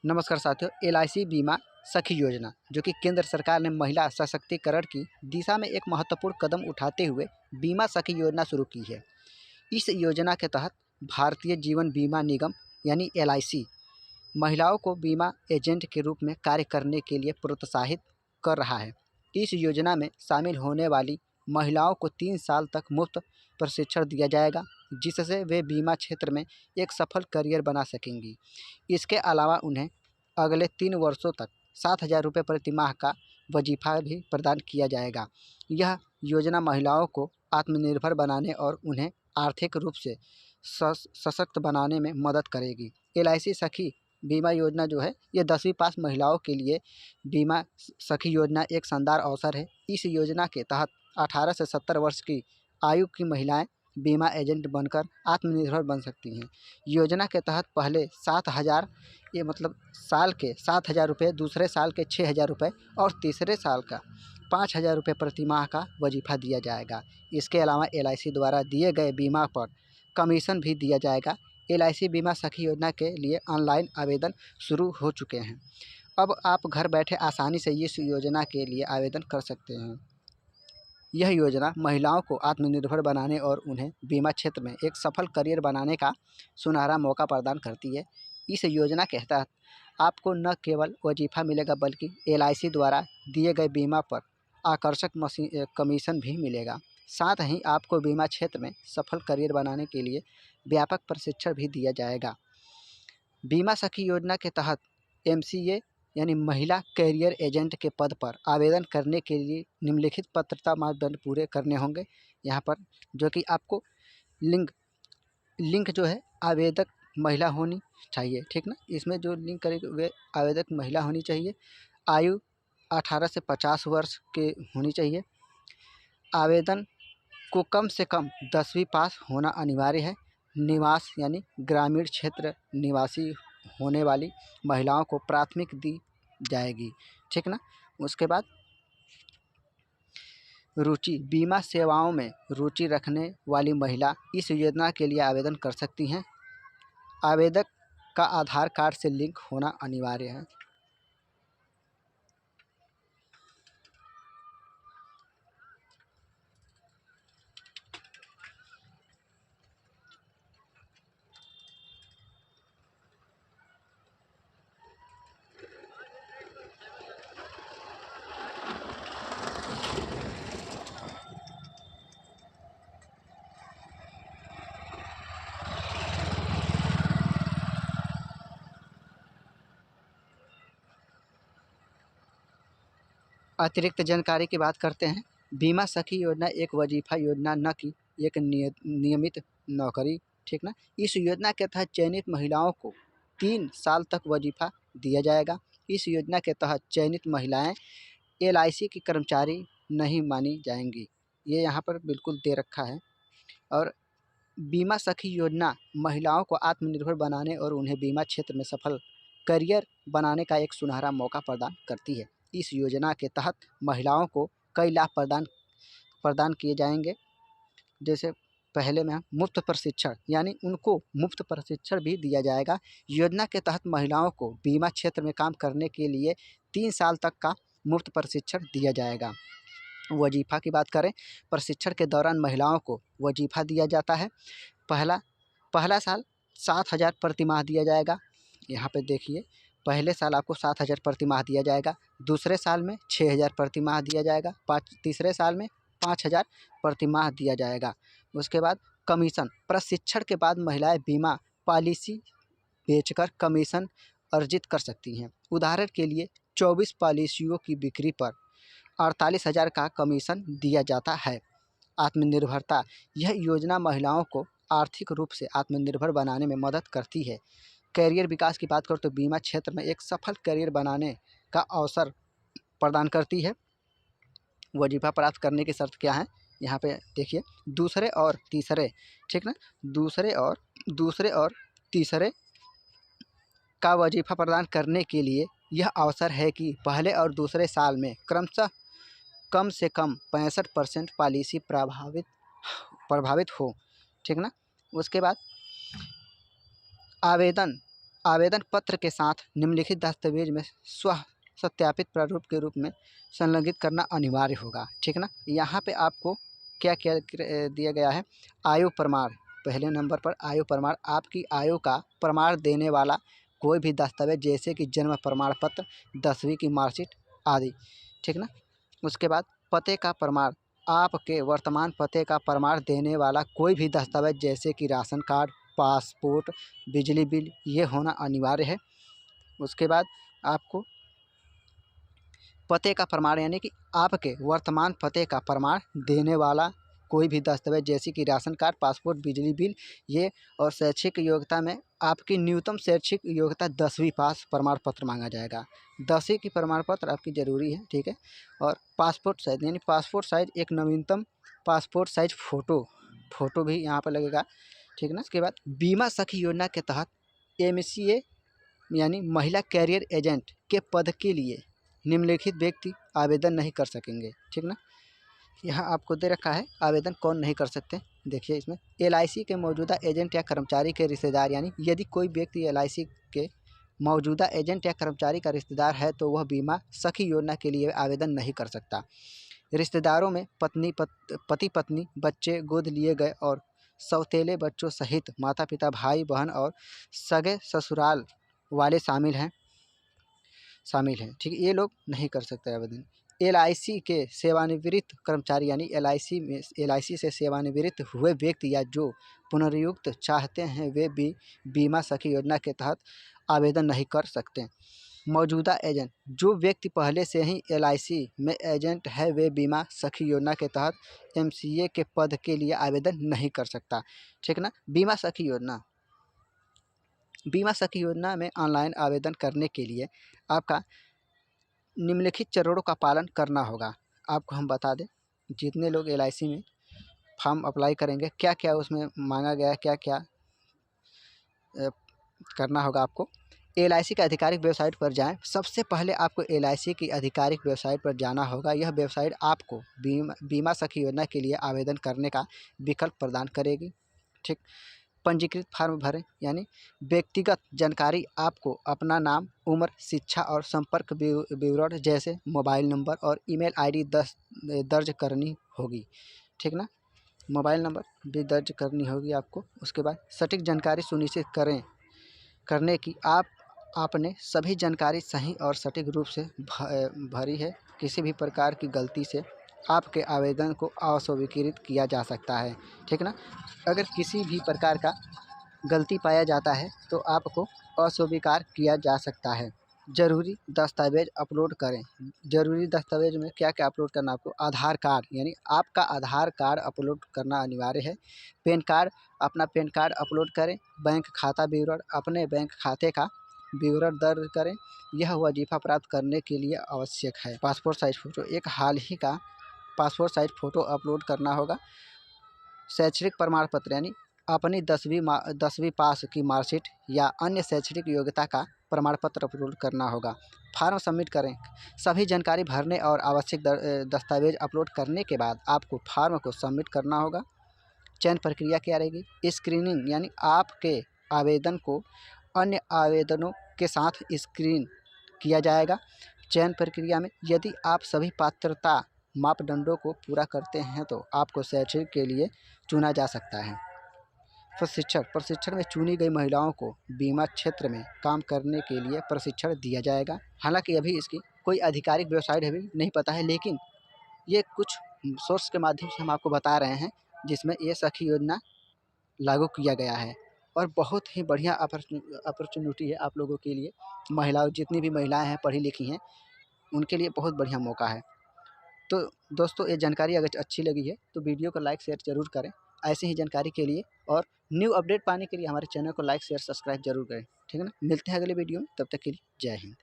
नमस्कार साथियों, एलआईसी बीमा सखी योजना जो कि केंद्र सरकार ने महिला सशक्तिकरण की दिशा में एक महत्वपूर्ण कदम उठाते हुए बीमा सखी योजना शुरू की है। इस योजना के तहत भारतीय जीवन बीमा निगम यानी एलआईसी महिलाओं को बीमा एजेंट के रूप में कार्य करने के लिए प्रोत्साहित कर रहा है। इस योजना में शामिल होने वाली महिलाओं को 3 साल तक मुफ्त प्रशिक्षण दिया जाएगा, जिससे वे बीमा क्षेत्र में एक सफल करियर बना सकेंगी। इसके अलावा उन्हें अगले 3 वर्षों तक 7,000 रुपये प्रति माह का वजीफा भी प्रदान किया जाएगा। यह योजना महिलाओं को आत्मनिर्भर बनाने और उन्हें आर्थिक रूप से सशक्त बनाने में मदद करेगी। एलआईसी सखी बीमा योजना जो है, ये 10वीं पास महिलाओं के लिए बीमा सखी योजना एक शानदार अवसर है। इस योजना के तहत 18 से 70 वर्ष की आयु की महिलाएं बीमा एजेंट बनकर आत्मनिर्भर बन सकती हैं। योजना के तहत पहले 7,000 ये मतलब साल के 7,000 रुपये, दूसरे साल के 6,000 रुपये और तीसरे साल का 5,000 रुपये प्रति माह का वजीफा दिया जाएगा। इसके अलावा एलआईसी द्वारा दिए गए बीमा पर कमीशन भी दिया जाएगा। एलआईसी बीमा सखी योजना के लिए ऑनलाइन आवेदन शुरू हो चुके हैं। अब आप घर बैठे आसानी से इस योजना के लिए आवेदन कर सकते हैं। यह योजना महिलाओं को आत्मनिर्भर बनाने और उन्हें बीमा क्षेत्र में एक सफल करियर बनाने का सुनहरा मौका प्रदान करती है। इस योजना के तहत आपको न केवल वजीफा मिलेगा, बल्कि एलआईसी द्वारा दिए गए बीमा पर आकर्षक कमीशन भी मिलेगा। साथ ही आपको बीमा क्षेत्र में सफल करियर बनाने के लिए व्यापक प्रशिक्षण भी दिया जाएगा। बीमा सखी योजना के तहत एमसीए यानी महिला कैरियर एजेंट के पद पर आवेदन करने के लिए निम्नलिखित पात्रता मापदंड पूरे करने होंगे। यहाँ पर जो कि आपको लिंक जो है आवेदक महिला होनी चाहिए, ठीक ना। इसमें जो लिंक करेगी वे आवेदक महिला होनी चाहिए। आयु 18 से 50 वर्ष के होनी चाहिए। आवेदन को कम से कम 10वीं पास होना अनिवार्य है। निवास यानी ग्रामीण क्षेत्र निवासी होने वाली महिलाओं को प्राथमिक दी जाएगी, ठीक ना। उसके बाद रुचि, बीमा सेवाओं में रुचि रखने वाली महिला इस योजना के लिए आवेदन कर सकती हैं। आवेदक का आधार कार्ड से लिंक होना अनिवार्य है। अतिरिक्त जानकारी की बात करते हैं। बीमा सखी योजना एक वजीफा योजना न कि एक नियमित नौकरी, ठीक ना। इस योजना के तहत चयनित महिलाओं को 3 साल तक वजीफा दिया जाएगा। इस योजना के तहत चयनित महिलाएं एलआईसी की कर्मचारी नहीं मानी जाएंगी, ये यहाँ पर बिल्कुल दे रखा है। और बीमा सखी योजना महिलाओं को आत्मनिर्भर बनाने और उन्हें बीमा क्षेत्र में सफल करियर बनाने का एक सुनहरा मौका प्रदान करती है। इस योजना के तहत महिलाओं को कई लाभ प्रदान किए जाएंगे। जैसे पहले में मुफ्त प्रशिक्षण, यानी उनको मुफ्त प्रशिक्षण भी दिया जाएगा। योजना के तहत महिलाओं को बीमा क्षेत्र में काम करने के लिए 3 साल तक का मुफ्त प्रशिक्षण दिया जाएगा। वजीफा की बात करें, प्रशिक्षण के दौरान महिलाओं को वजीफा दिया जाता है। पहला साल 7,000 प्रति माह दिया जाएगा। यहाँ पे देखिए, पहले साल आपको 7,000 प्रति माह दिया जाएगा। दूसरे साल में 6,000 प्रति माह दिया जाएगा। तीसरे साल में 5,000 प्रति माह दिया जाएगा। उसके बाद कमीशन, प्रशिक्षण के बाद महिलाएं बीमा पॉलिसी बेचकर कमीशन अर्जित कर सकती हैं। उदाहरण के लिए 24 पॉलिसियों की बिक्री पर 48,000 का कमीशन दिया जाता है। आत्मनिर्भरता, यह योजना महिलाओं को आर्थिक रूप से आत्मनिर्भर बनाने में मदद करती है। कैरियर विकास की बात करो तो बीमा क्षेत्र में एक सफल करियर बनाने का अवसर प्रदान करती है। वजीफा प्राप्त करने की शर्त क्या है, यहाँ पे देखिए, दूसरे और तीसरे, ठीक ना, दूसरे और तीसरे का वजीफा प्रदान करने के लिए यह अवसर है कि पहले और दूसरे साल में क्रमशः कम से कम 65% पॉलिसी प्रभावित हो, ठीक ना। उसके बाद आवेदन आवेदन पत्र के साथ निम्नलिखित दस्तावेज में स्व सत्यापित प्रारूप के रूप में संलग्नित करना अनिवार्य होगा। ठीक ना। यहाँ पे आपको क्या क्या दिया गया है, आयु प्रमाण। पहले नंबर पर आयु प्रमाण, आपकी आयु का प्रमाण देने वाला कोई भी दस्तावेज जैसे कि जन्म प्रमाण पत्र, 10वीं की मार्कशीट आदि। ठीक ना। उसके बाद पते का प्रमाण, आपके वर्तमान पते का प्रमाण देने वाला कोई भी दस्तावेज जैसे कि राशन कार्ड, पासपोर्ट, बिजली बिल, ये होना अनिवार्य है। उसके बाद आपको पते का प्रमाण यानी कि आपके वर्तमान पते का प्रमाण देने वाला कोई भी दस्तावेज जैसे कि राशन कार्ड, पासपोर्ट, बिजली बिल, ये। और शैक्षिक योग्यता में आपकी न्यूनतम शैक्षिक योग्यता 10वीं पास प्रमाण पत्र मांगा जाएगा। 10वीं की प्रमाण पत्र आपकी ज़रूरी है। ठीक है। और पासपोर्ट साइज यानी पासपोर्ट साइज एक नवीनतम पासपोर्ट साइज फ़ोटो भी यहाँ पर लगेगा। ठीक है ना। उसके बाद बीमा सखी योजना के तहत MCA यानी महिला कैरियर एजेंट के पद के लिए निम्नलिखित व्यक्ति आवेदन नहीं कर सकेंगे। ठीक ना। यहाँ आपको दे रखा है आवेदन कौन नहीं कर सकते। देखिए इसमें LIC के मौजूदा एजेंट या कर्मचारी के रिश्तेदार, यानी यदि कोई व्यक्ति LIC के मौजूदा एजेंट या कर्मचारी का रिश्तेदार है तो वह बीमा सखी योजना के लिए आवेदन नहीं कर सकता। रिश्तेदारों में पति पत्नी, बच्चे, गोद लिए गए और सौतेले बच्चों सहित माता पिता, भाई बहन और सगे ससुराल वाले शामिल हैं। ठीक है। ये लोग नहीं कर सकते आवेदन। LIC के सेवानिवृत्त कर्मचारी यानी LIC से सेवानिवृत्त हुए व्यक्ति या जो पुनर्नियुक्त चाहते हैं वे भी बीमा सखी योजना के तहत आवेदन नहीं कर सकते। मौजूदा एजेंट, जो व्यक्ति पहले से ही LIC में एजेंट है वे बीमा सखी योजना के तहत MCA के पद के लिए आवेदन नहीं कर सकता। ठीक ना। बीमा सखी योजना में ऑनलाइन आवेदन करने के लिए आपका निम्नलिखित चरणों का पालन करना होगा। आपको हम बता दें, जितने लोग LIC में फॉर्म अप्लाई करेंगे क्या क्या उसमें मांगा गया है, क्या क्या करना होगा आपको। LIC के आधिकारिक वेबसाइट पर जाएं। सबसे पहले आपको LIC की आधिकारिक वेबसाइट पर जाना होगा। यह वेबसाइट आपको बीमा सखी योजना के लिए आवेदन करने का विकल्प प्रदान करेगी। ठीक। पंजीकृत फॉर्म भरें, यानी व्यक्तिगत जानकारी, आपको अपना नाम, उम्र, शिक्षा और संपर्क विवरण जैसे मोबाइल नंबर और ईमेल ID दर्ज करनी होगी। ठीक ना। मोबाइल नंबर भी दर्ज करनी होगी आपको। उसके बाद सटीक जानकारी सुनिश्चित करने की आपने सभी जानकारी सही और सटीक रूप से भरी है। किसी भी प्रकार की गलती से आपके आवेदन को अस्वीकृत किया जा सकता है। ठीक ना। अगर किसी भी प्रकार का गलती पाया जाता है तो आपको अस्वीकार किया जा सकता है। ज़रूरी दस्तावेज अपलोड करें। ज़रूरी दस्तावेज में क्या क्या अपलोड करना, आपको आधार कार्ड यानी आपका आधार कार्ड अपलोड करना अनिवार्य है। पैन कार्ड, अपना पैन कार्ड अपलोड करें। बैंक खाता विवरण, अपने बैंक खाते का विवरण दर्ज करें। यह वजीफ़ा प्राप्त करने के लिए आवश्यक है। पासपोर्ट साइज फ़ोटो, एक हाल ही का पासपोर्ट साइज फ़ोटो अपलोड करना होगा। शैक्षणिक प्रमाण पत्र यानी अपनी 10वीं पास की मार्कशीट या अन्य शैक्षणिक योग्यता का प्रमाण पत्र अपलोड करना होगा। फॉर्म सबमिट करें। सभी जानकारी भरने और आवश्यक दस्तावेज अपलोड करने के बाद आपको फॉर्म को सबमिट करना होगा। चयन प्रक्रिया क्या रहेगी, स्क्रीनिंग यानी आपके आवेदन को अन्य आवेदनों के साथ स्क्रीन किया जाएगा। चयन प्रक्रिया में यदि आप सभी पात्रता मापदंडों को पूरा करते हैं तो आपको शैक्षणिक के लिए चुना जा सकता है। प्रशिक्षण में चुनी गई महिलाओं को बीमा क्षेत्र में काम करने के लिए प्रशिक्षण दिया जाएगा। हालांकि अभी इसकी कोई आधिकारिक वेबसाइट अभी नहीं पता है, लेकिन ये कुछ सोर्स के माध्यम से हम आपको बता रहे हैं जिसमें ये सखी योजना लागू किया गया है और बहुत ही बढ़िया अपॉर्चुनिटी है आप लोगों के लिए। महिलाओं, जितनी भी महिलाएं हैं पढ़ी लिखी हैं, उनके लिए बहुत बढ़िया मौका है। तो दोस्तों, ये जानकारी अगर अच्छी लगी है तो वीडियो को लाइक शेयर ज़रूर करें ऐसी ही जानकारी के लिए, और न्यू अपडेट पाने के लिए हमारे चैनल को लाइक शेयर सब्सक्राइब जरूर करें। ठीक है ना। मिलते हैं अगले वीडियो में, तब तक के लिए जय हिंद।